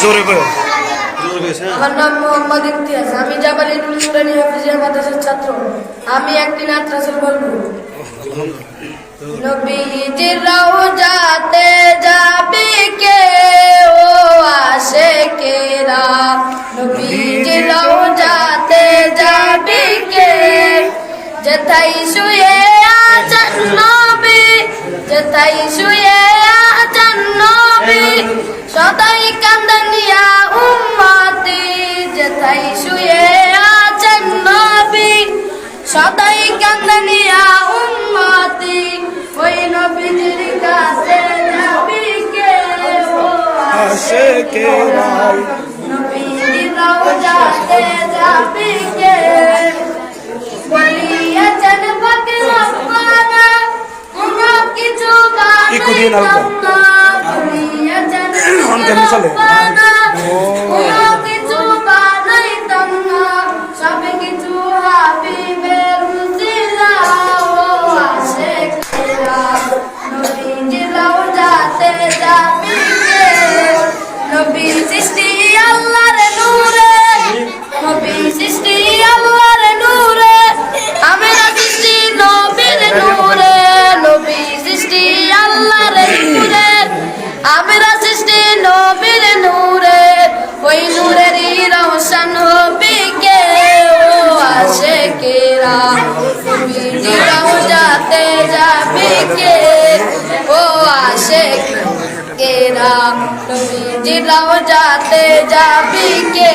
জোরে কই আমার নাম মোহাম্মদ ইমতিয়াজ। আমি জাবালিয়াতুল নুরানী হাফিজিয়া মাদ্রাসার ছাত্র। আমি একটি নাত রাসূল বলবো। নবীজির রওজাতে যাবে কে ও আশিকেরা, নবীজির রওজাতে যাবে কে, যেথায় শুয়ে আছেন নবী, যেথায় শুয়ে আছেন নবী, সদাই কান্দানিয়া উম্মতি, যেথায় শুয়ে আছেন নবী, সদাই কান্দানিয়া উম্মতি, ওই নবীজির কাছে যাবে কে ও আশিকেরা, নবীজির রওজাতে যাবে কে, বলিয়াছেন পাক রব্বানা কোনো কিছু বানাইতাম না, বলিয়াছেন পাক রব্বানা কোনো কিছু বানাইতাম না, সব কিছু হাবিবের উসিলা ও আশিকেরা, নবীজির রওজাতে যাবে কে, নবী সৃষ্টি আল্লাহর নূরে, নবী সৃষ্টি আল্লাহর নূরে, আমেরা সৃষ্টি নবীর নূরে, নবী সৃষ্টি আল্লাহর নূরে, আমেরা সৃষ্টি নবীর নূরে, ওই নূরেরই রওশন হবে কে ও আশিকেরা, নবীজির রওজাতে যাবে কে ও আশিকেরা, নবীজির রওজাতে যাবে কে।